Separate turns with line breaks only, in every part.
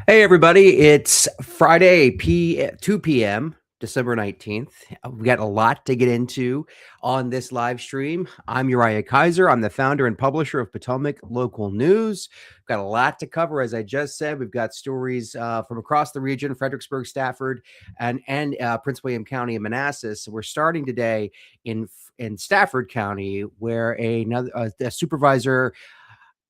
Hey, everybody. It's Friday, 2 p.m., December 19th. We got a lot to get into on this live stream. I'm Uriah Kaiser. I'm the founder and publisher of Potomac Local News. We've got a lot to cover. As I just said, we've got stories from across the region, Fredericksburg, Stafford, and Prince William County and Manassas. We're starting today in Stafford County, where a supervisor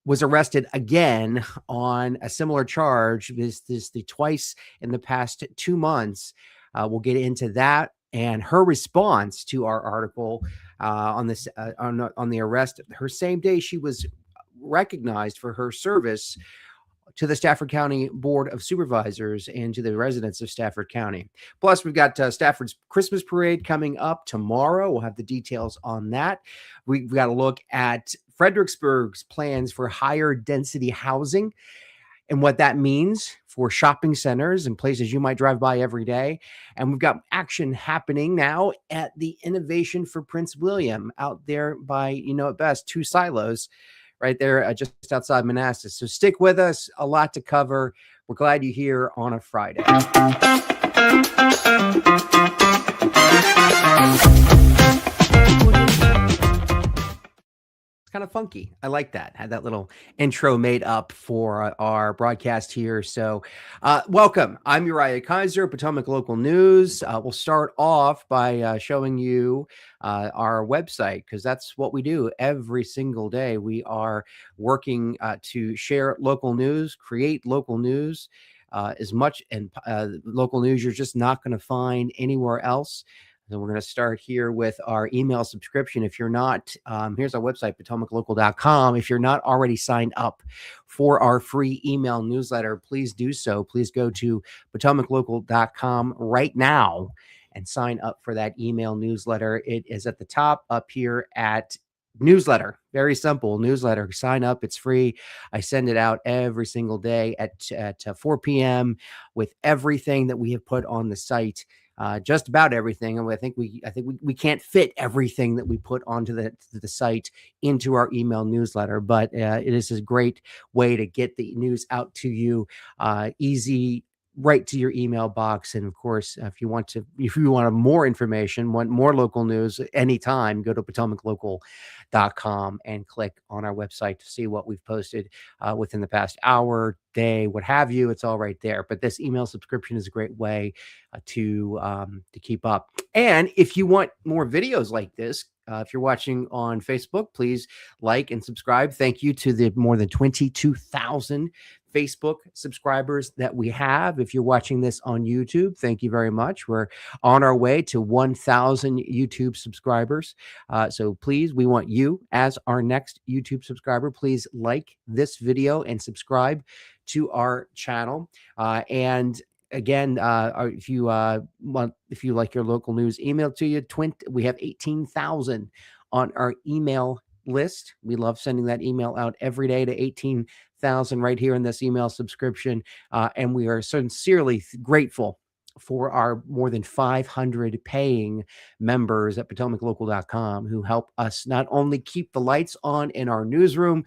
was arrested again on a similar charge. This the twice in the past 2 months. We'll get into that and her response to our article on the arrest. Her same day she was recognized for her service to the Stafford County Board of Supervisors and to the residents of Stafford County. Plus, we've got Stafford's Christmas parade coming up tomorrow. We'll have the details on that. We've got to look at Fredericksburg's plans for higher density housing and what that means for shopping centers and places you might drive by every day. And we've got action happening now at the Innovation for Prince William out there by, at best, 2 silos right there just outside Manassas. So stick with us. A lot to cover. We're glad you're here on a Friday. Kind of funky. I like that. Had that little intro made up for our broadcast here. So welcome. I'm Uriah Kaiser, Potomac Local News. We'll start off by showing you our website, because that's what we do every single day. We are working to share local news, create local news as much, and local news you're just not going to find anywhere else. And we're going to start here with our email subscription. If you're not, here's our website, potomaclocal.com. If you're not already signed up for our free email newsletter, please do so. Please go to potomaclocal.com right now and sign up for that email newsletter. It is at the top up here at newsletter. Very simple newsletter. Sign up. It's free. I send it out every single day at 4 p.m. with everything that we have put on the site. Just about everything. And I think we can't fit everything that we put onto the site into our email newsletter, but it is a great way to get the news out to you, easy, right to your email box. And of course, if you want more information, want more local news anytime, go to potomaclocal.com and click on our website to see what we've posted within the past hour, day, what have you. It's all right there. But this email subscription is a great way to keep up. And if you want more videos like this, if you're watching on Facebook, please like and subscribe. Thank you to the more than 22,000 Facebook subscribers that we have. If you're watching this on YouTube, thank you very much. We're on our way to 1,000 YouTube subscribers. So please, we want you as our next YouTube subscriber. Please like this video and subscribe to our channel. And again, if you like your local news emailed to you, we have 18,000 on our email list. We love sending that email out every day to 18,000 right here in this email subscription. And we are sincerely grateful for our more than 500 paying members at potomaclocal.com who help us not only keep the lights on in our newsroom,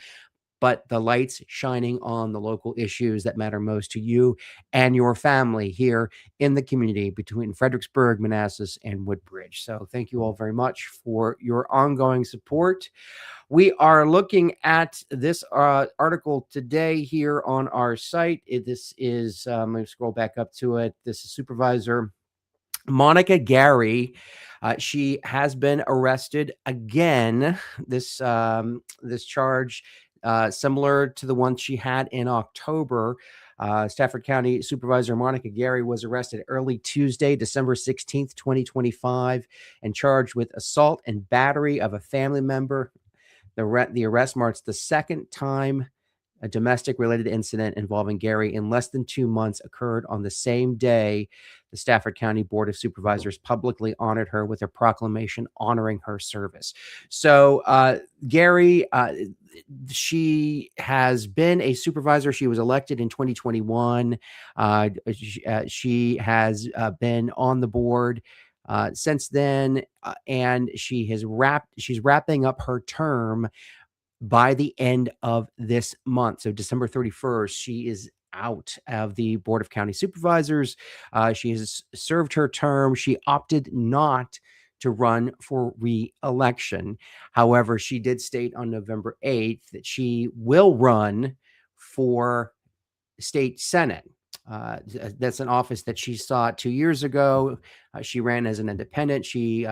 but the lights shining on the local issues that matter most to you and your family here in the community between Fredericksburg, Manassas, and Woodbridge. So thank you all very much for your ongoing support. We are looking at this article today here on our site. This is, let me scroll back up to it. This is Supervisor Monica Gary. She has been arrested again. This charge, similar to the one she had in October. Stafford County Supervisor Monica Gary was arrested early Tuesday, December 16th, 2025, and charged with assault and battery of a family member. The arrest marks the second time a domestic-related incident involving Gary in less than 2 months occurred on the same day the Stafford County Board of Supervisors publicly honored her with a proclamation honoring her service. So Gary, she has been a supervisor. She was elected in 2021. She has been on the board since then, and she's wrapping up her term by the end of this month. So December 31st, she is out of the Board of County Supervisors. She has served her term. She opted not to run for re-election. However, she did state on November 8th that she will run for state senate. That's an office that she sought 2 years ago. She ran as an independent. She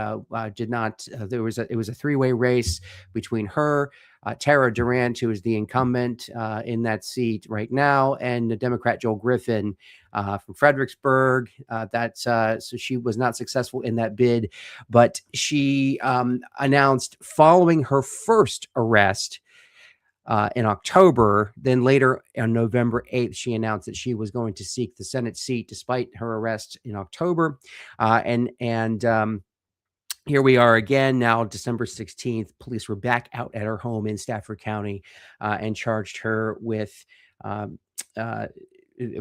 did not. It was a three-way race between her, Tara Durant, who is the incumbent in that seat right now, and the Democrat Joel Griffin from Fredericksburg. So she was not successful in that bid, but she announced following her first arrest in October. Then later on November 8th, she announced that she was going to seek the Senate seat despite her arrest in October. Here we are again now, December 16th. Police were back out at her home in Stafford County and charged her with, I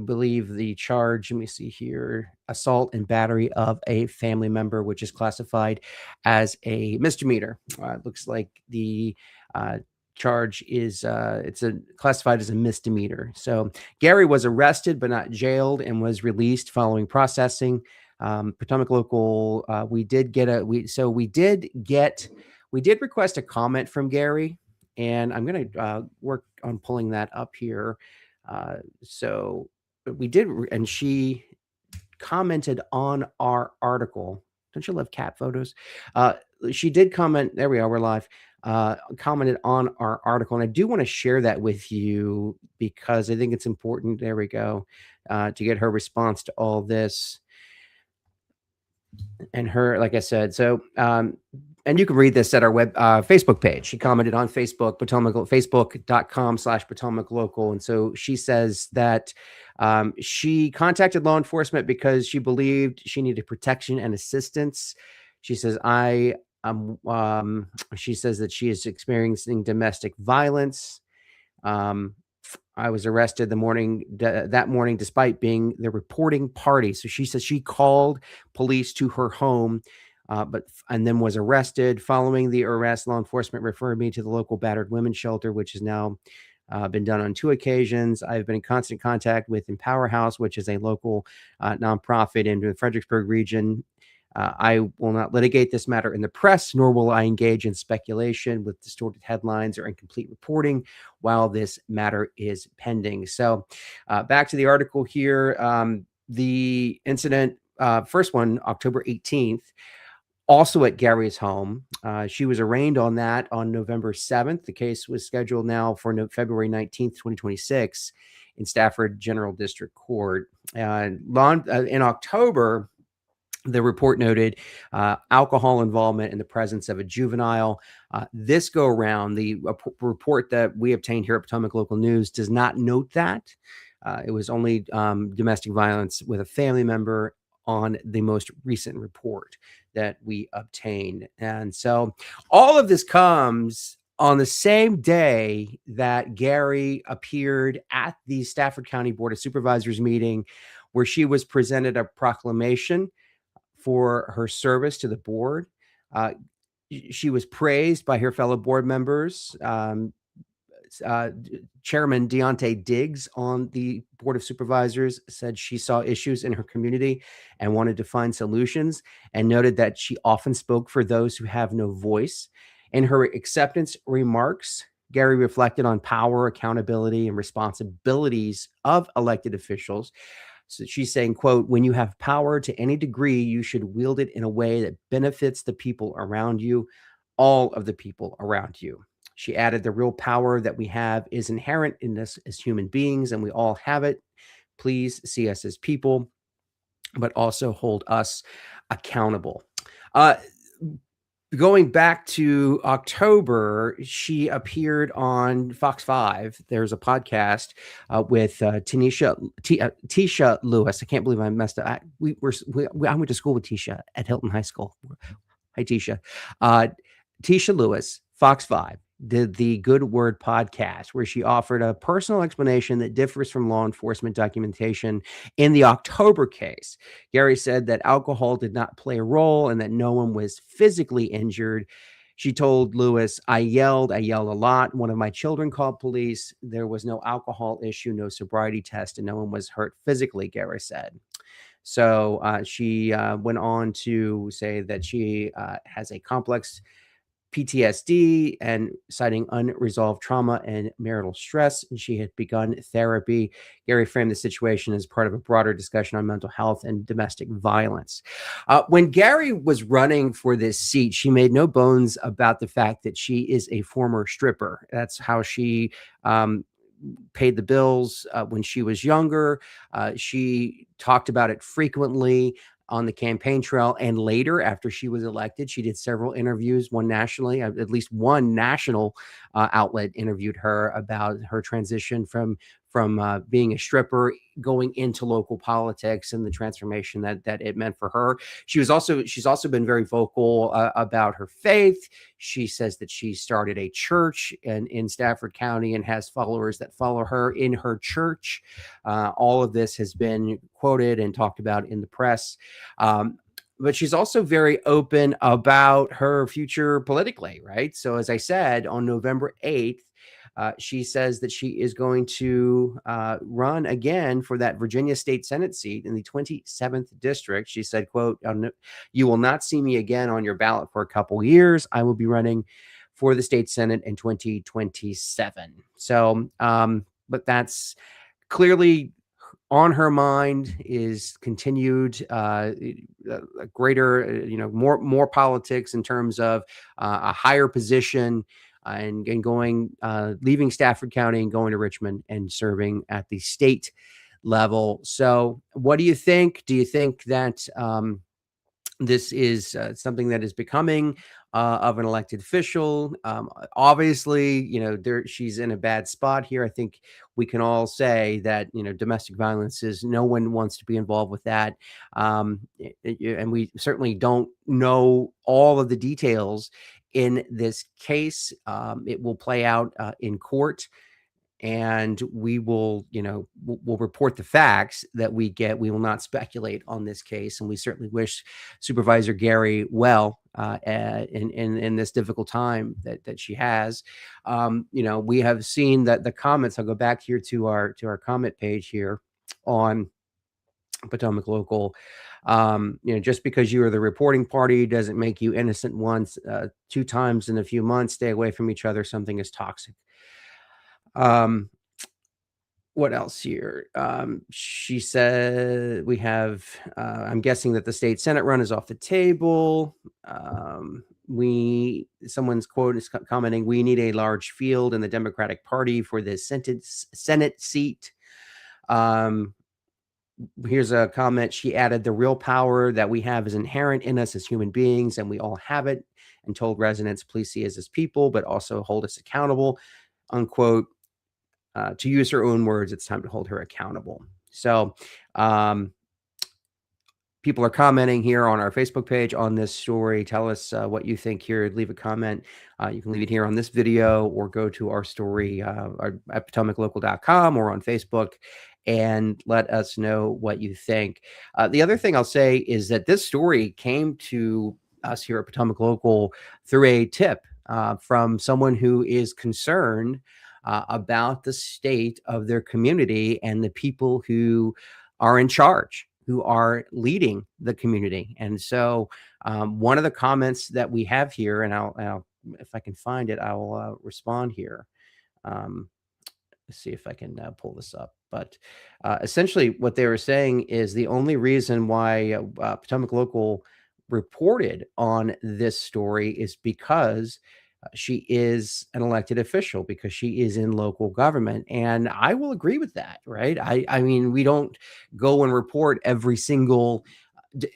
believe the charge, let me see here, assault and battery of a family member, which is classified as a misdemeanor. It looks like the charge is classified as a misdemeanor. So Gary was arrested but not jailed and was released following processing. Potomac Local, we did request a comment from Gary, and I'm going to work on pulling that up here. So we did, and she commented on our article. Don't you love cat photos? She did comment. There we are. We're live. Commented on our article, and I do want to share that with you because I think it's important. There we go. To get her response to all this. And her, like I said, so and you can read this at our Facebook page. She commented on Facebook, facebook.com/Potomac Local. And so she says that she contacted law enforcement because she believed she needed protection and assistance. She says, she says that she is experiencing domestic violence. I was arrested that morning, despite being the reporting party. So she says she called police to her home, and then was arrested. Following the arrest, law enforcement referred me to the local battered women's shelter, which has now been done on 2 occasions. I've been in constant contact with Empower House, which is a local nonprofit in the Fredericksburg region. I will not litigate this matter in the press, nor will I engage in speculation with distorted headlines or incomplete reporting while this matter is pending. So back to the article here. The incident, first one, October 18th, also at Gary's home. She was arraigned on that on November 7th. The case was scheduled now for February 19th, 2026 in Stafford General District Court. In October, the report noted alcohol involvement in the presence of a juvenile. This go around, the report that we obtained here at Potomac Local News does not note that. It was only domestic violence with a family member on the most recent report that we obtained. And so all of this comes on the same day that Gary appeared at the Stafford County Board of Supervisors meeting, where she was presented a proclamation for her service to the board. She was praised by her fellow board members. Chairman Deontay Diggs on the Board of Supervisors said she saw issues in her community and wanted to find solutions, and noted that she often spoke for those who have no voice. In her acceptance remarks, Gary reflected on power, accountability, and responsibilities of elected officials. So she's saying, quote, "When you have power to any degree, you should wield it in a way that benefits the people around you, all of the people around you." She added, "The real power that we have is inherent in us as human beings, and we all have it. Please see us as people, but also hold us accountable." Going back to October, she appered on Fox 5. There's a podcast with Tisha Lewis. I can't believe I messed up. I went to school with Tisha at Hilton High School. Hi, Tisha. Tisha Lewis, Fox 5, did the Good Word podcast, where she offered a personal explanation that differs from law enforcement documentation in the October case. Gary said that alcohol did not play a role and that no one was physically injured. She told Lewis, I yelled a lot. One of my children called police. There was no alcohol issue, no sobriety test, and no one was hurt physically, Gary said. So she went on to say that she has a complex PTSD and citing unresolved trauma and marital stress. And she had begun therapy. Gary framed the situation as part of a broader discussion on mental health and domestic violence. When Gary was running for this seat, she made no bones about the fact that she is a former stripper. That's how she paid the bills when she was younger. She talked about it frequently on the campaign trail, and later, after she was elected, she did several interviews, one nationally, at least one national outlet interviewed her about her transition from being a stripper going into local politics and the transformation that it meant for her. She's also been very vocal about her faith. She says that she started a church in Stafford County and has followers that follow her in her church. All of this has been quoted and talked about in the press. But she's also very open about her future politically, right? So as I said, on November 8th, she says that she is going to run again for that Virginia State Senate seat in the 27th district. She said, quote, you will not see me again on your ballot for a couple years. I will be running for the state Senate in 2027. So, but that's clearly on her mind is continued greater, more politics in terms of a higher position and going, leaving Stafford County and going to Richmond and serving at the state level. So what do you think? Do you think that this is something that is becoming of an elected official? Obviously, she's in a bad spot here. I think we can all say that, domestic violence is, no one wants to be involved with that. And we certainly don't know all of the details in this case. It will play out in court. And we will, we'll report the facts that we get. We will not speculate on this case, and we certainly wish Supervisor Gary well in this difficult time that she has. We have seen that the comments. I'll go back here to our comment page here on Potomac Local. Just because you are the reporting party doesn't make you innocent once. 2 times in a few months. Stay away from each other. Something is toxic. What else here? She said we have, I'm guessing that the state Senate run is off the table. Someone's quote is commenting, we need a large field in the Democratic Party for the Senate seat. Here's a comment. She added, the real power that we have is inherent in us as human beings, and we all have it, and told residents, please see us as people, but also hold us accountable, unquote. To use her own words, it's time to hold her accountable. So people are commenting here on our Facebook page on this story. Tell us what you think here. Leave a comment. You can leave it here on this video or go to our story at potomaclocal.com or on Facebook and let us know what you think. The other thing I'll say is that this story came to us here at Potomac Local through a tip from someone who is concerned about the state of their community and the people who are in charge, who are leading the community. And so one of the comments that we have here, and I'll if I can find it, I'll respond here. Let's see if I can pull this up. But essentially what they were saying is the only reason why Potomac Local reported on this story is because she is an elected official, because she is in local government. And I will agree with that, right? I mean, we don't go and report every single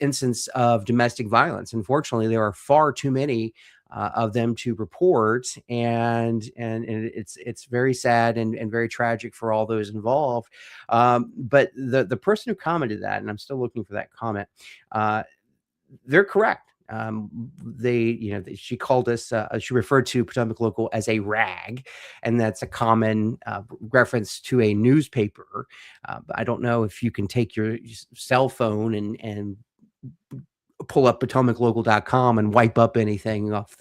instance of domestic violence. Unfortunately, there are far too many of them to report, and it's very sad and very tragic for all those involved. But the person who commented that, and I'm still looking for that comment, they're correct. She called us, she referred to Potomac Local as a rag, and that's a common reference to a newspaper. But I don't know if you can take your cell phone and pull up potomaclocal.com and wipe up anything off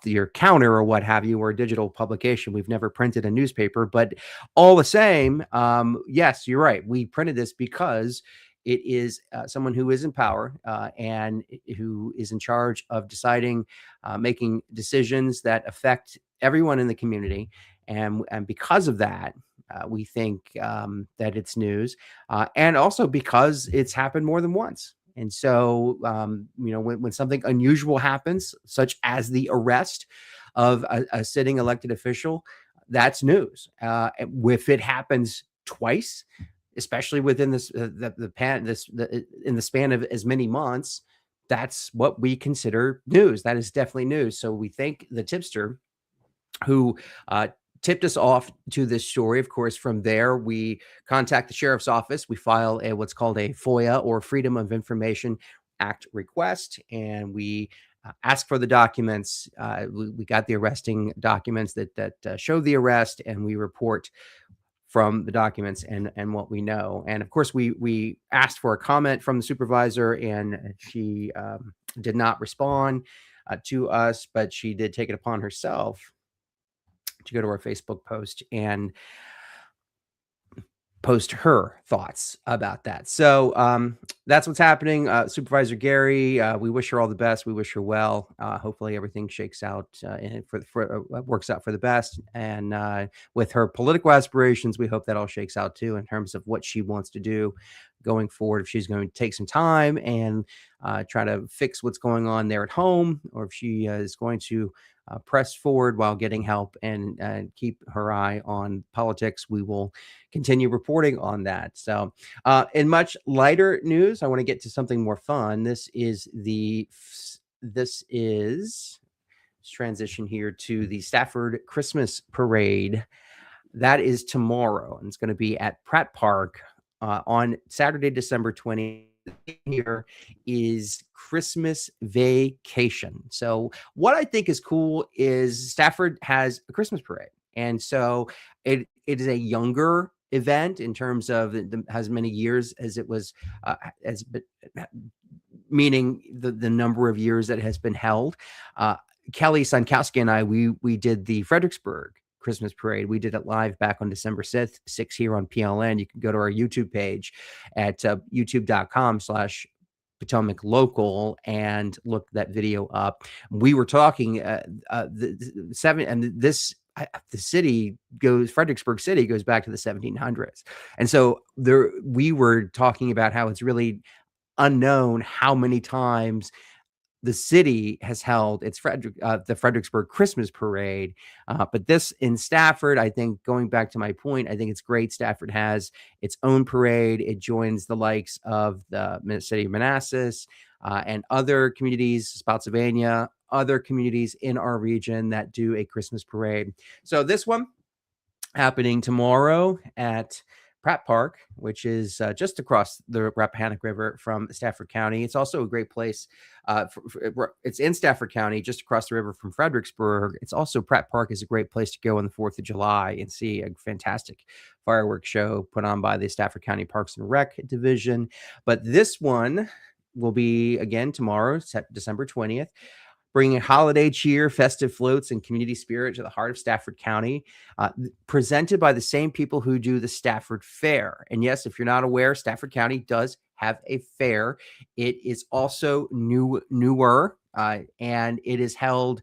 your counter or what have you, or a digital publication. We've never printed a newspaper, but all the same, yes, you're right. We printed this because it is someone who is in power and who is in charge of deciding, making decisions that affect everyone in the community. And because of that, we think that it's news, and also because it's happened more than once. And so, when something unusual happens, such as the arrest of a sitting elected official, that's news. If it happens twice, especially within this in the span of as many months, that's what we consider news. That is definitely news. So we thank the tipster who tipped us off to this story. Of course, from there, we contact the sheriff's office. We file what's called a FOIA, or Freedom of Information Act request, and we ask for the documents. We got the arresting documents that show the arrest, and we report from the documents and what we know. And of course, we asked for a comment from the supervisor, and she did not respond to us, but she did take it upon herself to go to our Facebook post and post her thoughts about that. So that's what's happening. Supervisor Gary, we wish her all the best. We wish her well. Hopefully everything shakes out and works out for the best. And with her political aspirations, we hope that all shakes out too, in terms of what she wants to do going forward. If she's going to take some time and try to fix what's going on there at home, or if she is going to press forward while getting help and keep her eye on politics, we will continue reporting on that. So in much lighter news, I want to get to something more fun. This is let's transition here to the Stafford Christmas Parade. That is tomorrow, and it's going to be at Pratt Park on Saturday, December 20th. Here is Christmas vacation. So what I think is cool is Stafford has a Christmas parade, and so it is a younger event in terms of it has many years as it was meaning the number of years that it has been held. Kelly Sankowski and I, we did the Fredericksburg Christmas parade. We did it live back on December 6th here on PLN. You can go to our YouTube page at youtube.com/Potomac Local and look that video up. We were talking Fredericksburg City goes back to the 1700s. And so we were talking about how it's really unknown how many times the city has held the Fredericksburg Christmas Parade. But this in Stafford, I think, going back to my point, I think it's great. Stafford has its own parade. It joins the likes of the city of Manassas and other communities, Spotsylvania, other communities in our region that do a Christmas parade. So this one happening tomorrow at Pratt Park, which is just across the Rappahannock River from Stafford County. It's also a great place. It's in Stafford County, just across the river from Fredericksburg. It's also, Pratt Park is a great place to go on the 4th of July and see a fantastic fireworks show put on by the Stafford County Parks and Rec Division. But this one will be, again, tomorrow, December 20th. Bringing holiday cheer, festive floats, and community spirit to the heart of Stafford County, presented by the same people who do the Stafford Fair. And yes, if you're not aware, Stafford County does have a fair. It is also newer, and it is held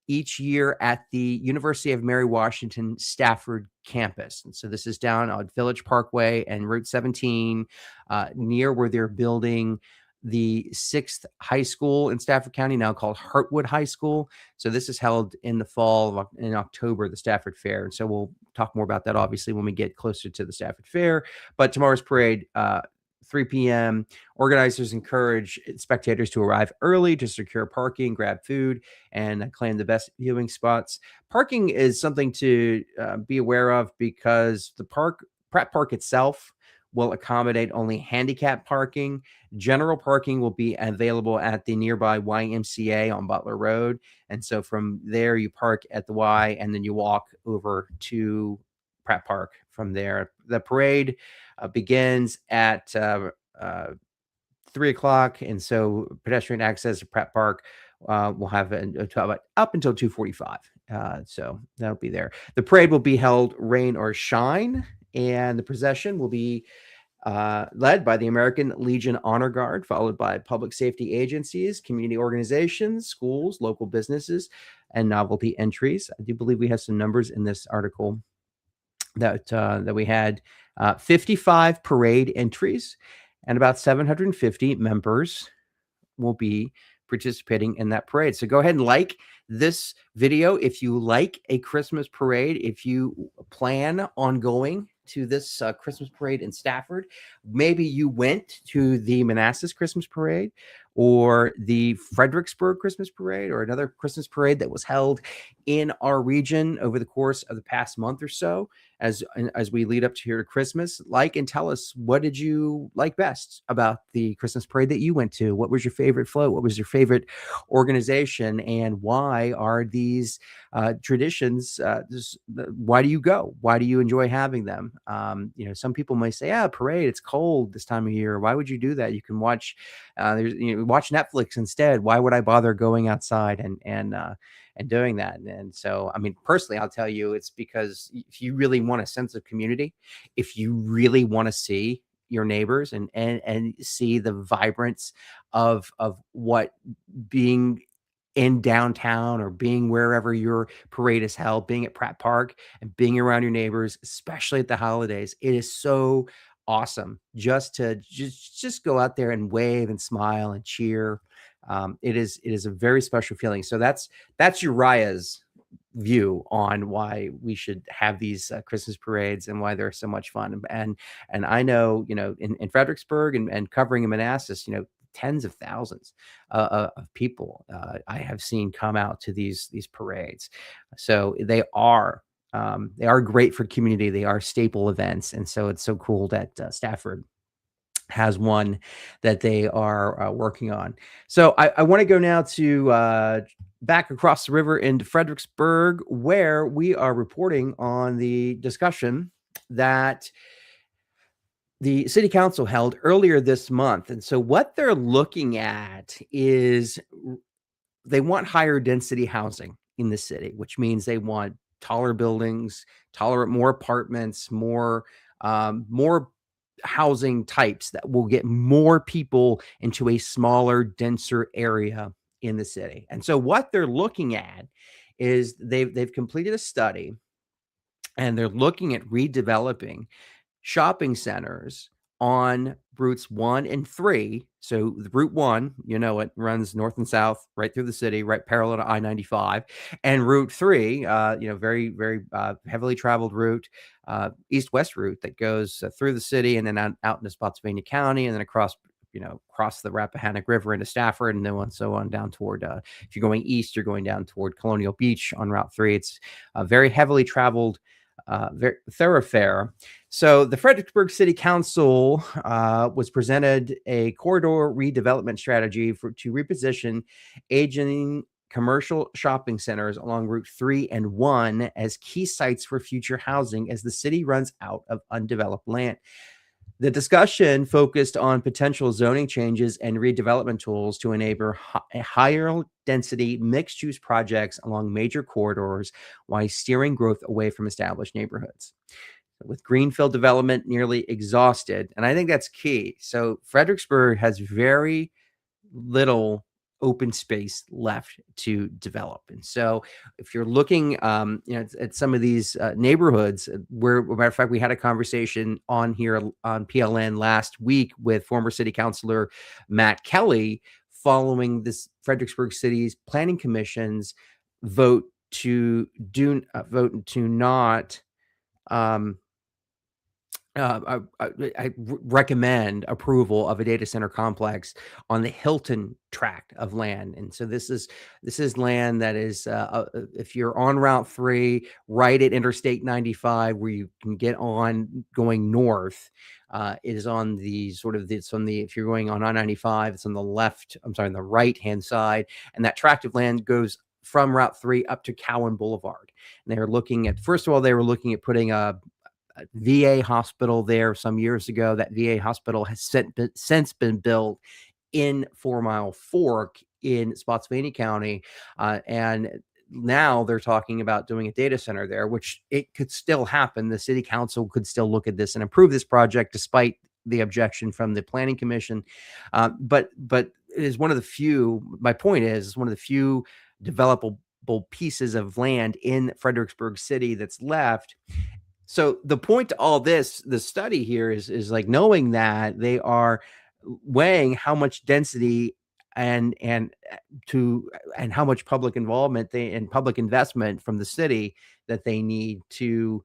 each year at the University of Mary Washington Stafford campus. And so this is down on Village Parkway and Route 17, near where they're building the 6th high school in Stafford County, now called Hartwood High School. So this is held in the fall, in October, the Stafford Fair. And so we'll talk more about that, obviously, when we get closer to the Stafford Fair. But tomorrow's parade, 3 p.m. Organizers encourage spectators to arrive early to secure parking, grab food, and claim the best viewing spots. Parking is something to be aware of, because the Pratt Park itself will accommodate only handicap parking. General parking will be available at the nearby YMCA on Butler Road. And so from there, you park at the Y, and then you walk over to Pratt Park from there. The parade begins at 3 o'clock, and so pedestrian access to Pratt Park will have up until 2:45. So that'll be there. The parade will be held rain or shine, and the procession will be led by the American Legion Honor Guard, followed by public safety agencies, community organizations, schools, local businesses, and novelty entries. I do believe we have some numbers in this article that we had 55 parade entries, and about 750 members will be participating in that parade. So go ahead and like this video if you like a Christmas parade, if you plan on going to this Christmas parade in Stafford. Maybe you went to the Manassas Christmas parade or the Fredericksburg Christmas parade or another Christmas parade that was held in our region over the course of the past month or so as we lead up to here to Christmas. Like and tell us, what did you like best about the Christmas parade that you went to? What was your favorite float? What was your favorite organization? And why are these traditions, why do you go? Why do you enjoy having them? Some people might say, parade, it's cold this time of year. Why would you do that? You can watch watch Netflix instead. Why would I bother going outside and doing that? And so, I mean, personally, I'll tell you, it's because if you really want a sense of community, if you really want to see your neighbors and see the vibrance of what being in downtown or being wherever your parade is held, being at Pratt Park and being around your neighbors, especially at the holidays, it is so awesome just to just go out there and wave and smile and cheer. It is a very special feeling. So that's Uriah's view on why we should have these Christmas parades and why they're so much fun. And I know, in Fredericksburg and covering in Manassas, tens of thousands of people I have seen come out to these parades. So they are great for community. They are staple events, and so it's so cool that Stafford has one that they are working on. So I want to go now to back across the river into Fredericksburg, where we are reporting on the discussion that the city council held earlier this month. And so what they're looking at is they want higher density housing in the city, which means they want taller buildings, more apartments, more housing types that will get more people into a smaller, denser area in the city. And so what they're looking at is they've completed a study, and they're looking at redeveloping shopping centers on routes 1 and 3. So the route 1, it runs north and south right through the city, right parallel to I-95. And route 3, very, very heavily traveled route, east-west route that goes through the city and then out into Spotsylvania County and then across the Rappahannock River into Stafford, and then so on down toward, if you're going east, you're going down toward Colonial Beach on Route 3. It's a very heavily traveled thoroughfare. So the Fredericksburg City Council was presented a corridor redevelopment strategy to reposition aging commercial shopping centers along Route 3 and 1 as key sites for future housing as the city runs out of undeveloped land. The discussion focused on potential zoning changes and redevelopment tools to enable higher density mixed-use projects along major corridors while steering growth away from established neighborhoods. With greenfield development nearly exhausted, and I think that's key. So Fredericksburg has very little open space left to develop. And so if you're looking at some of these neighborhoods, where, as a matter of fact, we had a conversation on here on PLN last week with former city councilor Matt Kelly following this Fredericksburg City's Planning Commission's vote to not I recommend approval of a data center complex on the Hilton tract of land. And so this is land that is, if you're on Route 3, right at Interstate 95, where you can get on going north, it is on the if you're going on I-95, it's on the on the right-hand side. And that tract of land goes from Route 3 up to Cowan Boulevard. And they were looking at, first of all, they were looking at putting a VA hospital there some years ago. That VA hospital has since been built in 4 Mile Fork in Spotsylvania County. And now they're talking about doing a data center there, which it could still happen. The city council could still look at this and approve this project despite the objection from the planning commission. But it is one of the few, my point is, one of the few developable pieces of land in Fredericksburg City that's left. So the point to all this, the study here is like knowing that they are weighing how much density and how much public involvement and public investment from the city that they need to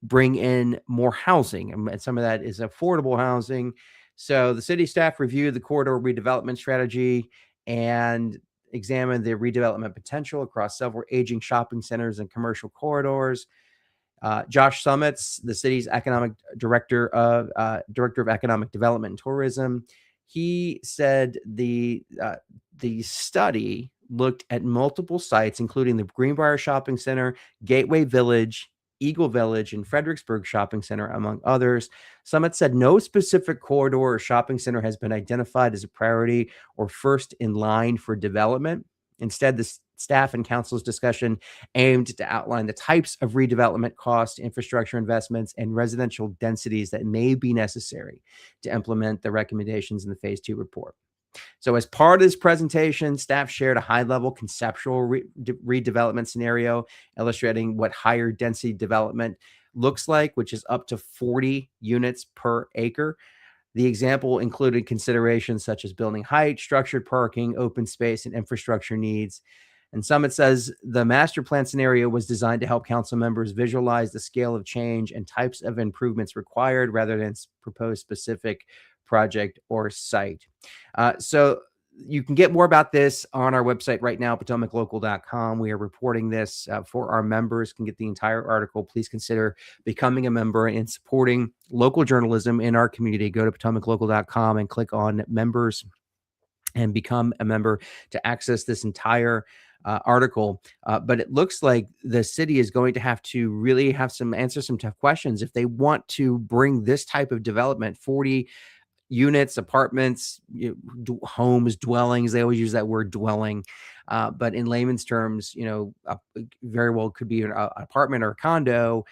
bring in more housing. And some of that is affordable housing. So the city staff reviewed the corridor redevelopment strategy and examined the redevelopment potential across several aging shopping centers and commercial corridors. Josh Summits, the city's economic director of economic development and tourism, he said the study looked at multiple sites, including the Greenbrier Shopping Center, Gateway Village, Eagle Village, and Fredericksburg Shopping Center, among others. Summit said no specific corridor or shopping center has been identified as a priority or first in line for development. Instead, the staff and council's discussion aimed to outline the types of redevelopment costs, infrastructure investments, and residential densities that may be necessary to implement the recommendations in the Phase 2 report. So as part of this presentation, staff shared a high-level conceptual redevelopment scenario illustrating what higher density development looks like, which is up to 40 units per acre. The example included considerations such as building height, structured parking, open space, and infrastructure needs. And Summit says the master plan scenario was designed to help council members visualize the scale of change and types of improvements required rather than propose specific project or site. So you can get more about this on our website right now, potomaclocal.com. We are reporting this for our members. Can get the entire article. Please consider becoming a member and supporting local journalism in our community. Go to potomaclocal.com and click on members and become a member to access this entire article. But it looks like the city is going to have to really answer some tough questions if they want to bring this type of development, 40 units, apartments, homes, dwellings. They always use that word dwelling. But in layman's terms, very well could be an apartment or a condo,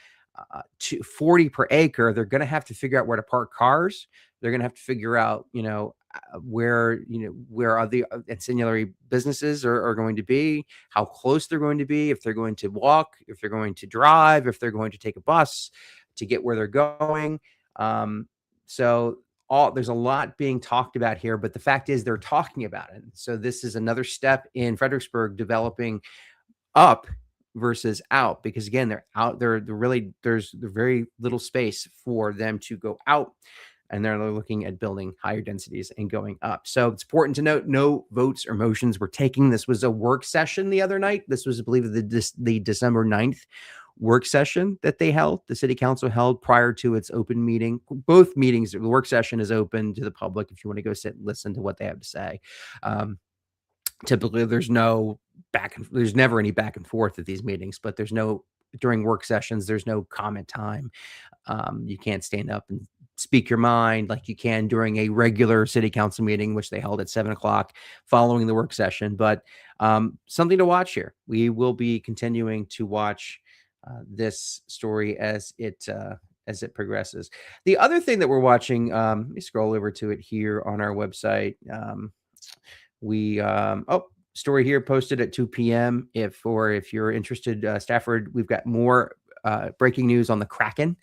40 per acre. They're going to have to figure out where to park cars. They're going to have to figure out, where are the ancillary businesses are going to be, how close they're going to be, if they're going to walk, if they're going to drive, if they're going to take a bus to get where they're going. There's a lot being talked about here, but the fact is they're talking about it. So this is another step in Fredericksburg developing up versus out, because again, they're out there. There's very little space for them to go out, and they're looking at building higher densities and going up. So it's important to note no votes or motions were taken. This was a work session the other night. This was, I believe, the December 9th work session that they held, the city council held prior to its open meeting. Both meetings, the work session is open to the public if you want to go sit and listen to what they have to say. Typically, there's never any back and forth at these meetings, but during work sessions, there's no comment time. You can't stand up and speak your mind like you can during a regular city council meeting, which they held at 7:00 following the work session. But something to watch here. We will be continuing to watch this story as it progresses. The other thing that we're watching, let me scroll over to it here on our website. Story here posted at 2 p.m. If you're interested, Stafford, we've got more breaking news on the Kraken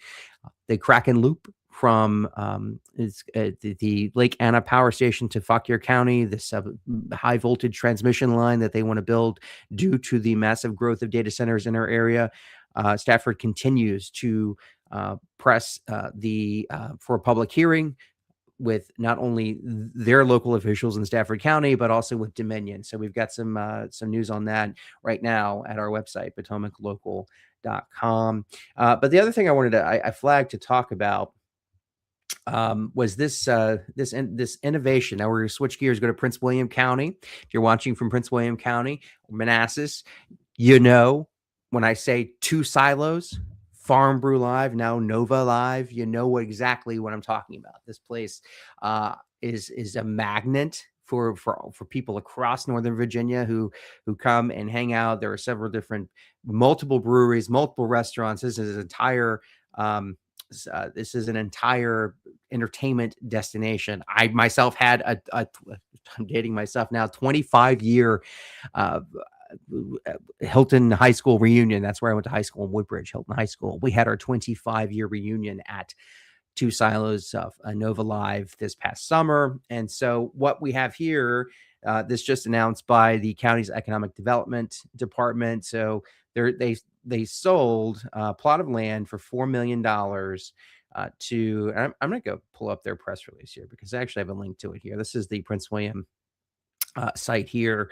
loop from the Lake Anna Power Station to Fauquier County, this high voltage transmission line that they want to build due to the massive growth of data centers in our area. Stafford continues to press for a public hearing with not only their local officials in Stafford County, but also with Dominion. So we've got some news on that right now at our website, potomaclocal.com. But the other thing I flagged to talk about was this innovation. Now we're going to switch gears, go to Prince William County. If you're watching from Prince William County or Manassas, when I say 2 silos Farm Brew Live, now Nova Live, you know exactly what I'm talking about. This place is a magnet for people across Northern Virginia who come and hang out. There are several different, multiple breweries, multiple restaurants. Um, this is an entire entertainment destination. I myself had I'm dating myself now, 25-year uh, Hilton High School reunion. That's where I went to high school in Woodbridge, Hilton High School. We had our 25-year reunion at Two Silos of Nova Live this past summer. And so what we have here, this just announced by the county's economic development department. So they sold a plot of land for $4 million to, I'm going to go pull up their press release here because I actually have a link to it here. This is the Prince William site here.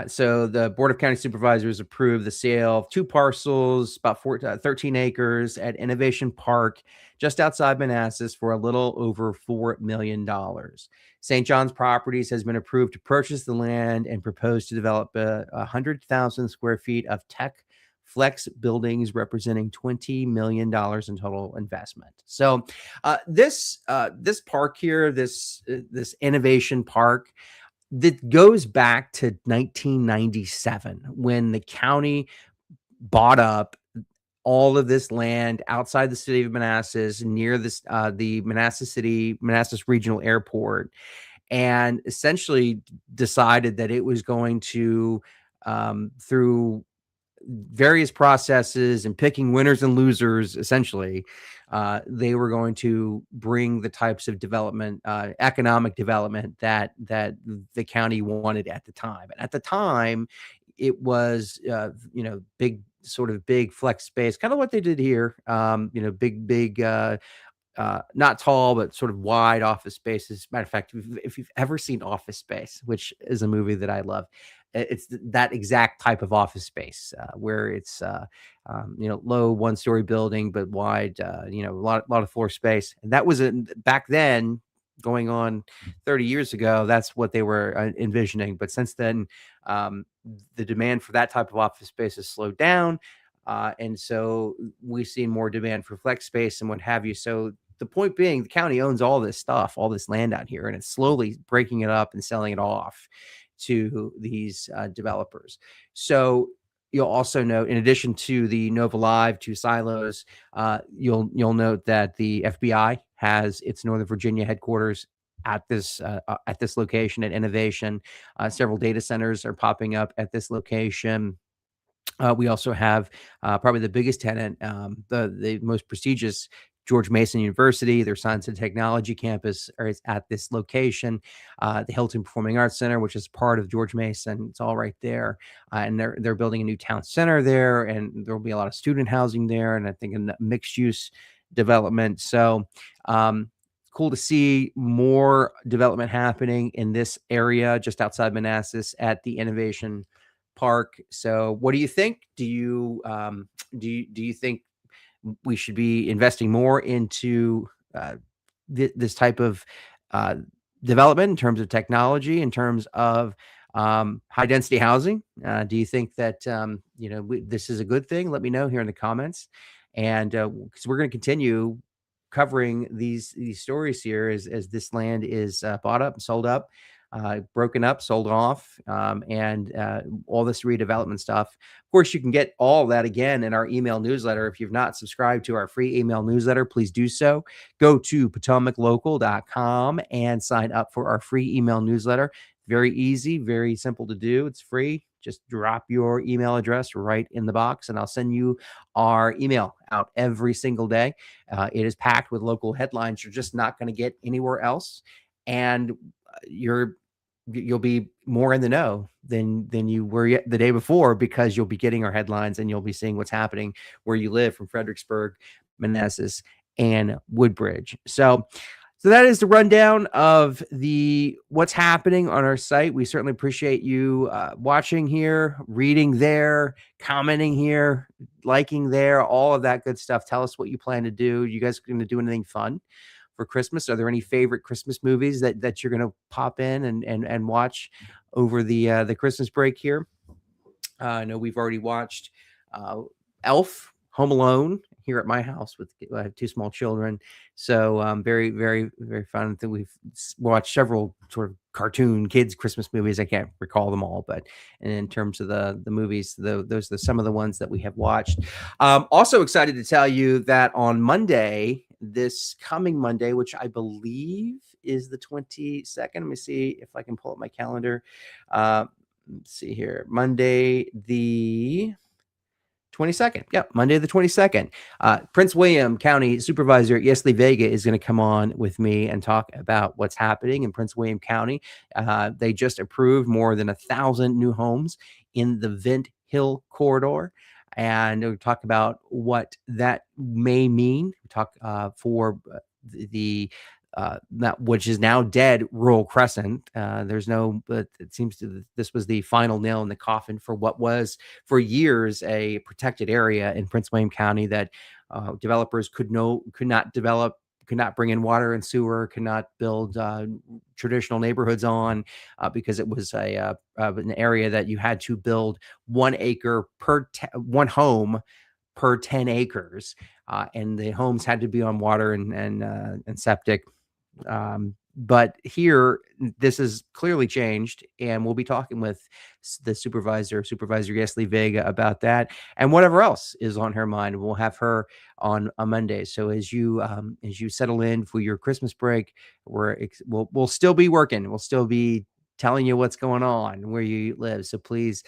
So the Board of County Supervisors approved the sale of two parcels, about 13 acres at Innovation Park, just outside Manassas, for a little over $4 million. St. John's Properties has been approved to purchase the land and propose to develop 100,000 square feet of tech flex buildings representing $20 million in total investment. So this park here, this Innovation Park, that goes back to 1997 when the county bought up all of this land outside the city of Manassas, near the Manassas Regional Airport, and essentially decided that it was going to, through various processes and picking winners and losers, essentially, they were going to bring the types of development, economic development that the county wanted at the time. And at the time, it was big flex space, kind of what they did here. Big. Not tall, but sort of wide office spaces. Matter of fact, if you've ever seen Office Space, which is a movie that I love, it's that exact type of office space where it's low one-story building but wide, a lot of floor space. And that was back then, going on 30 years ago. That's what they were envisioning. But since then, the demand for that type of office space has slowed down. And so we've seen more demand for flex space and what have you. So the point being, the county owns all this stuff, all this land out here, and it's slowly breaking it up and selling it off to these developers. So you'll also note, in addition to the Nova Live, Two Silos, you'll note that the FBI has its Northern Virginia headquarters at this location at Innovation. Several data centers are popping up at this location. We also have probably the biggest tenant, the most prestigious George Mason University. Their Science and Technology campus is at this location. The Hilton Performing Arts Center, which is part of George Mason, it's all right there. And they're building a new town center there, and there will be a lot of student housing there, and I think a mixed use development. So cool to see more development happening in this area just outside Manassas at the Innovation Park. So what do you think? Do you think we should be investing more into this type of development in terms of technology, in terms of high density housing? Do you think that this is a good thing? Let me know here in the comments, and because we're going to continue covering these stories here as this land is bought up and sold up, broken up, sold off, and all this redevelopment stuff. Of course, you can get all that again in our email newsletter. If you've not subscribed to our free email newsletter, please do so. Go to potomaclocal.com and sign up for our free email newsletter. Very easy, very simple to do. It's free. Just drop your email address right in the box, and I'll send you our email out every single day. It is packed with local headlines you're just not going to get anywhere else. And you'll be more in the know than you were the day before, because you'll be getting our headlines and you'll be seeing what's happening where you live, from Fredericksburg, Manassas, and Woodbridge. So that is the rundown of what's happening on our site. We certainly appreciate you watching here, reading there, commenting here, liking there, all of that good stuff. Tell us what you plan to do. You guys going to do anything fun for Christmas? Are there any favorite Christmas movies that you're going to pop in and watch over the Christmas break here? I know we've already watched Elf, Home Alone here at my house I have two small children. So very, very, very fun. I think we've watched several sort of cartoon kids Christmas movies. I can't recall them all, but in terms of the movies, those are some of the ones that we have watched. Also excited to tell you that on Monday, this coming Monday, which I believe is the 22nd. Let me see if I can pull up my calendar. Let's see here. Monday, the 22nd. Yep, Monday the 22nd. Prince William County Supervisor Yesley Vega is going to come on with me and talk about what's happening in Prince William County. They just approved more than 1,000 new homes in the Vint Hill corridor. And we'll talk about what that may mean. We talk for the that which is now dead Rural Crescent. There's no, but it seems to this was the final nail in the coffin for what was for years a protected area in Prince William County that developers could not develop, could not bring in water and sewer, could not build traditional neighborhoods on because it was an area that you had to build 1 acre per one home per 10 acres, and the homes had to be on water and septic. But here, this has clearly changed, and we'll be talking with the Supervisor Yesley Vega, about that and whatever else is on her mind. We'll have her on a Monday. So as you settle in for your Christmas break, we'll still be working. We'll still be telling you what's going on where you live. So please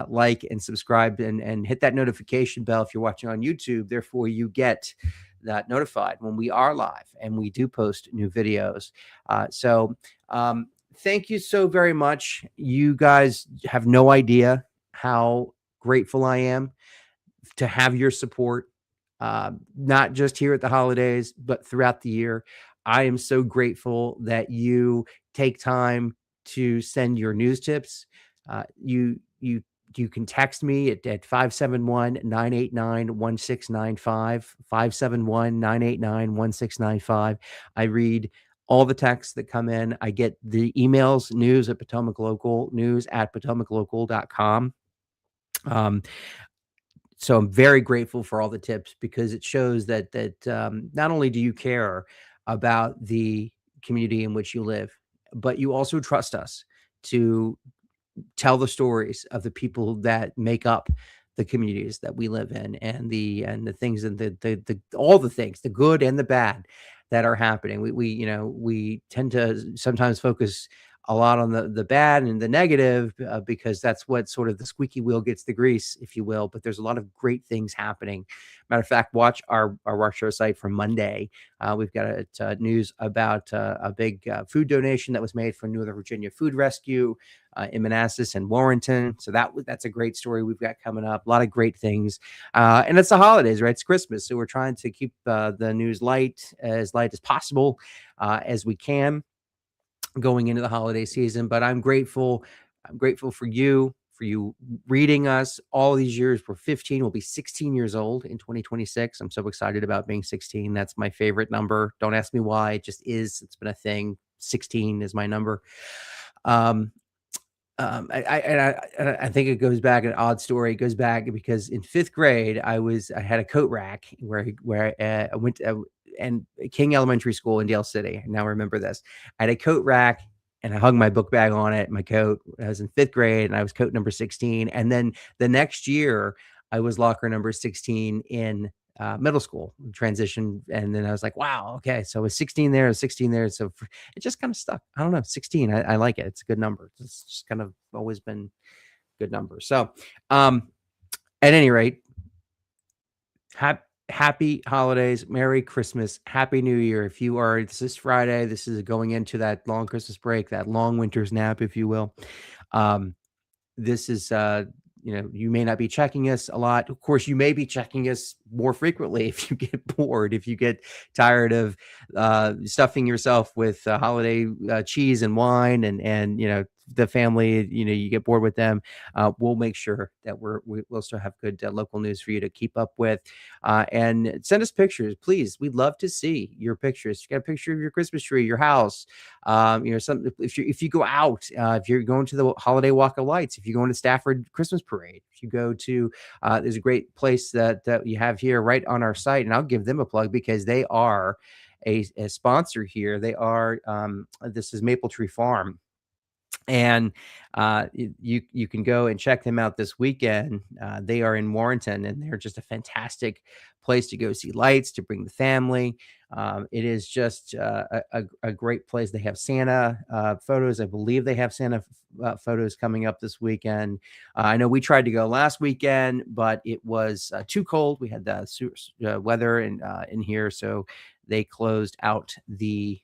like and subscribe and hit that notification bell if you're watching on YouTube. Therefore, you get that notified when we are live and we do post new videos. So thank you so very much. You guys have no idea how grateful I am to have your support, not just here at the holidays, but throughout the year. I am so grateful that you take time to send your news tips. You can text me at 571-989-1695, 571-989-1695. I read all the texts that come in. I get the emails, news at Potomac Local, news at potomaclocal.com. So I'm very grateful for all the tips, because it shows that not only do you care about the community in which you live, but you also trust us to tell the stories of the people that make up the communities that we live in, and the things, and the all the things, the good and the bad that are happening. We tend to sometimes focus a lot on the bad and the negative, because that's what sort of the squeaky wheel gets the grease, if you will. But there's a lot of great things happening. Matter of fact, watch our show site from Monday. We've got news about a big food donation that was made for Northern Virginia Food Rescue in Manassas and Warrenton. So that's a great story we've got coming up. A lot of great things. And it's the holidays, right? It's Christmas. So we're trying to keep the news light as possible as we can going into the holiday season. But I'm grateful for you reading us all these years. We're 15, we'll be 16 years old in 2026. I'm so excited about being 16. That's my favorite number. Don't ask me why. It just is. It's been a thing. 16 is my number. I think it goes back, an odd story. It goes back because in 5th grade, I had a coat rack where I went and King Elementary School in Dale City. Now remember this. I had a coat rack and I hung my book bag on it, my coat. I was in 5th grade and I was coat number 16. And then the next year I was locker number 16 in middle school transition. And then I was like, wow, okay. So I was 16 there, 16 there. So it just kind of stuck. I don't know, 16. I like it. It's a good number. It's just kind of always been a good number. So at any rate, happy holidays, Merry Christmas, Happy New Year. If you are, this is Friday, this is going into that long Christmas break, that long winter's nap, if you will. This is, you may not be checking us a lot. Of course, you may be checking us more frequently if you get bored, if you get tired of stuffing yourself with holiday cheese and wine and the family, you get bored with them, we'll make sure that we'll still have good local news for you to keep up with. And send us pictures, please. We'd love to see your pictures. You got a picture of your Christmas tree, your house. Some if you go out, if you're going to the holiday walk of lights, if you're going to Stafford Christmas parade, if you go to, there's a great place that you have here right on our site, and I'll give them a plug because they are a sponsor here. They are this is Maple Tree Farm, and you can go and check them out this weekend. They are in Warrenton, and they're just a fantastic place to go see lights, to bring the family. It is just a great place. They have Santa photos. I believe they have Santa photos coming up this weekend. I know we tried to go last weekend, but it was too cold. We had the weather in here, so they closed out the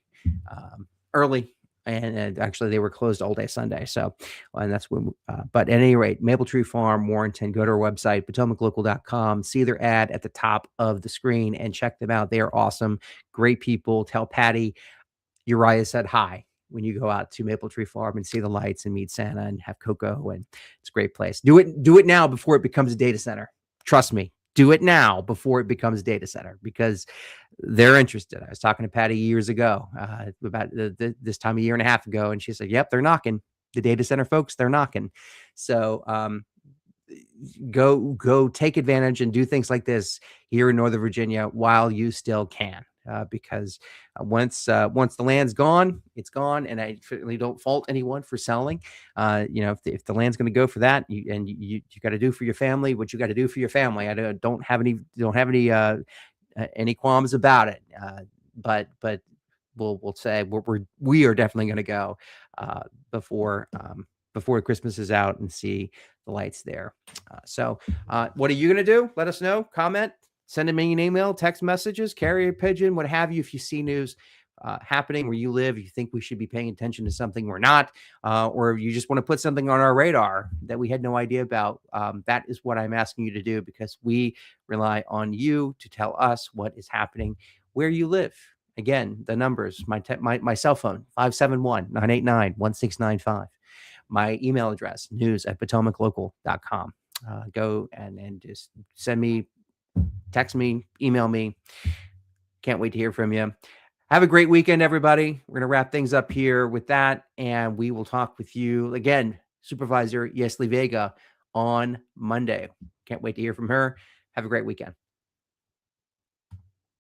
early. And actually, they were closed all day Sunday. So, and that's when, but at any rate, Maple Tree Farm, Warrenton, go to our website, potomaclocal.com, see their ad at the top of the screen and check them out. They are awesome. Great people. Tell Patty Uriah said hi when you go out to Maple Tree Farm and see the lights and meet Santa and have cocoa. And it's a great place. Do it now before it becomes a data center. Trust me. Do it now before it becomes a data center, because they're interested. I was talking to Patty years ago about this time a year and a half ago, and she said, "Yep, they're knocking. The data center folks, they're knocking." So go take advantage and do things like this here in Northern Virginia while you still can. Because once the land's gone, it's gone, and I certainly don't fault anyone for selling. If the land's going to go for that, you got to do for your family what you got to do for your family. I don't have any qualms about it. But we'll say we are definitely going to go before Christmas is out and see the lights there. So what are you going to do? Let us know. Comment. Send me an email, text messages, carrier pigeon, what have you. If you see news happening where you live, you think we should be paying attention to something we're not, or you just want to put something on our radar that we had no idea about, that is what I'm asking you to do, because we rely on you to tell us what is happening where you live. Again, the numbers, my cell phone, 571-989-1695. My email address, news@potomaclocal.com. Go and just send me, text me, email me. Can't wait to hear from you. Have a great weekend, everybody. We're going to wrap things up here with that, and we will talk with you again, Supervisor Yesli Vega, on Monday. Can't wait to hear from her. Have a great weekend.